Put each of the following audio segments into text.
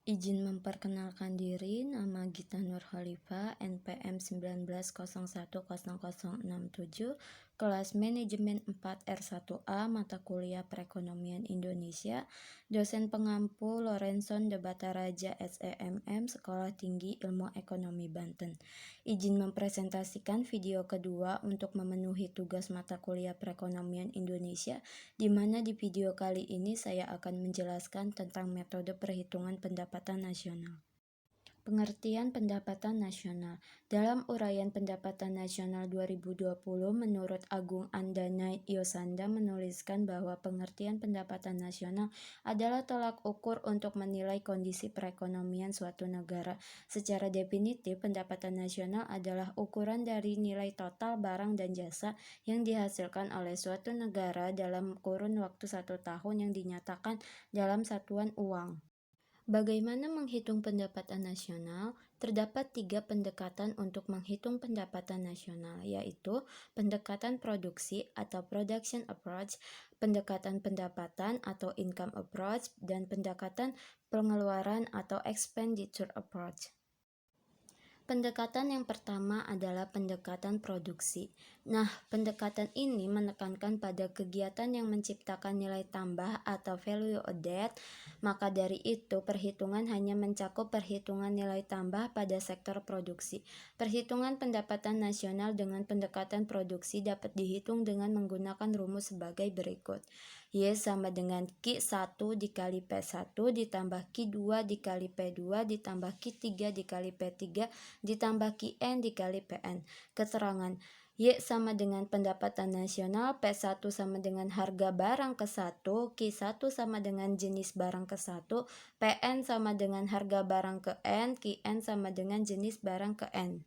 Izin memperkenalkan diri, nama Gita Nurhalifa, NPM 19010067, kelas Manajemen 4 R1A, mata kuliah Perekonomian Indonesia, dosen pengampu Lorenson de Bataraja SEMM, Sekolah Tinggi Ilmu Ekonomi Banten. Izin mempresentasikan video kedua untuk memenuhi tugas mata kuliah Perekonomian Indonesia, di mana di video kali ini saya akan menjelaskan tentang metode perhitungan pendapatan nasional. Pengertian pendapatan nasional. Dalam Uraian Pendapatan Nasional 2020, menurut Agung Andana Yosanda menuliskan bahwa pengertian pendapatan nasional adalah tolak ukur untuk menilai kondisi perekonomian suatu negara. Secara definitif, pendapatan nasional adalah ukuran dari nilai total barang dan jasa yang dihasilkan oleh suatu negara dalam kurun waktu 1 tahun yang dinyatakan dalam satuan uang. Bagaimana menghitung pendapatan nasional? Terdapat 3 pendekatan untuk menghitung pendapatan nasional, yaitu pendekatan produksi atau production approach, pendekatan pendapatan atau income approach, dan pendekatan pengeluaran atau expenditure approach. Pendekatan yang pertama adalah pendekatan produksi. Nah, pendekatan ini menekankan pada kegiatan yang menciptakan nilai tambah atau value added. Maka dari itu, perhitungan hanya mencakup perhitungan nilai tambah pada sektor produksi. Perhitungan pendapatan nasional dengan pendekatan produksi dapat dihitung dengan menggunakan rumus sebagai berikut. Y sama dengan Q1 dikali P1 ditambah Q2 dikali P2 ditambah Q3 dikali P3 ditambah Qn dikali Pn. Keterangan Y sama dengan pendapatan nasional, P1 sama dengan harga barang ke-1, Q1 sama dengan jenis barang ke-1, Pn sama dengan harga barang ke-N, Qn sama dengan jenis barang ke-N.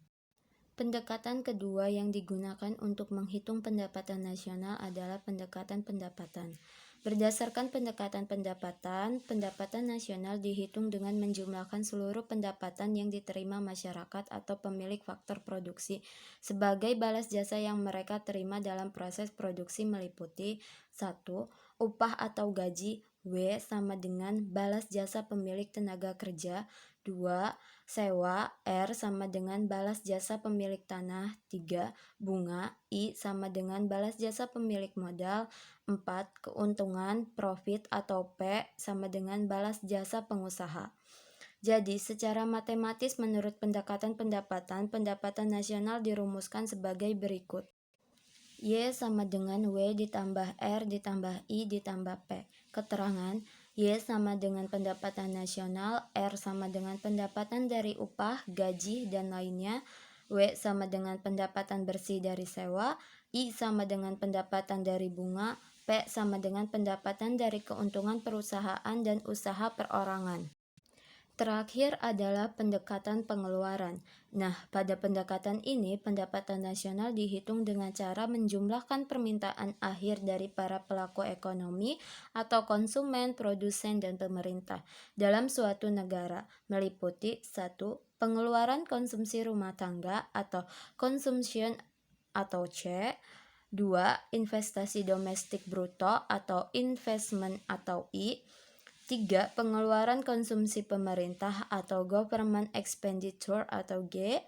Pendekatan kedua yang digunakan untuk menghitung pendapatan nasional adalah pendekatan pendapatan. Berdasarkan pendekatan pendapatan, pendapatan nasional dihitung dengan menjumlahkan seluruh pendapatan yang diterima masyarakat atau pemilik faktor produksi sebagai balas jasa yang mereka terima dalam proses produksi meliputi 1. Upah atau gaji W sama dengan balas jasa pemilik tenaga kerja. 2. Sewa R sama dengan balas jasa pemilik tanah. 3. Bunga I sama dengan balas jasa pemilik modal. 4. Keuntungan profit atau P sama dengan balas jasa pengusaha. Jadi, secara matematis menurut pendekatan pendapatan, pendapatan nasional dirumuskan sebagai berikut. Y sama dengan W ditambah R ditambah I ditambah P. Keterangan Y sama dengan pendapatan nasional, R sama dengan pendapatan dari upah, gaji, dan lainnya, W sama dengan pendapatan bersih dari sewa, I sama dengan pendapatan dari bunga, P sama dengan pendapatan dari keuntungan perusahaan dan usaha perorangan. Terakhir adalah pendekatan pengeluaran. Nah, pada pendekatan ini, pendapatan nasional dihitung dengan cara menjumlahkan permintaan akhir dari para pelaku ekonomi atau konsumen, produsen, dan pemerintah dalam suatu negara, meliputi 1. Pengeluaran konsumsi rumah tangga atau consumption atau C. 2. Investasi domestik bruto atau investment atau I. 3. Pengeluaran konsumsi pemerintah atau government expenditure atau G.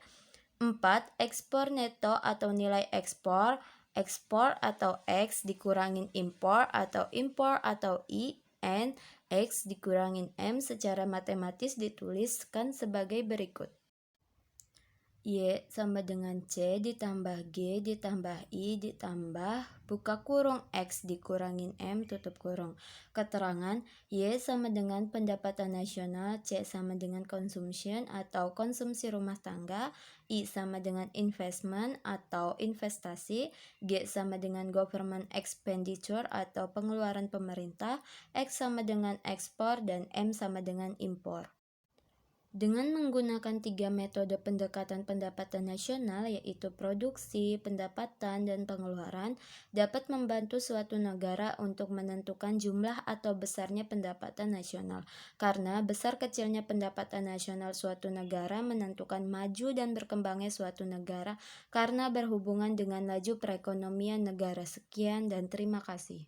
4. Ekspor neto atau nilai ekspor, ekspor atau X dikurangin impor atau impor atau I, N, X dikurangin M secara matematis dituliskan sebagai berikut. Y sama dengan C ditambah G ditambah I ditambah buka kurung X dikurangin M tutup kurung. Keterangan Y sama dengan pendapatan nasional, C sama dengan consumption atau konsumsi rumah tangga, I sama dengan investment atau investasi, G sama dengan government expenditure atau pengeluaran pemerintah, X sama dengan ekspor, dan M sama dengan impor. Dengan menggunakan 3 metode pendekatan pendapatan nasional yaitu produksi, pendapatan, dan pengeluaran dapat membantu suatu negara untuk menentukan jumlah atau besarnya pendapatan nasional. Karena besar kecilnya pendapatan nasional suatu negara menentukan maju dan berkembangnya suatu negara karena berhubungan dengan laju perekonomian negara. Sekian dan terima kasih.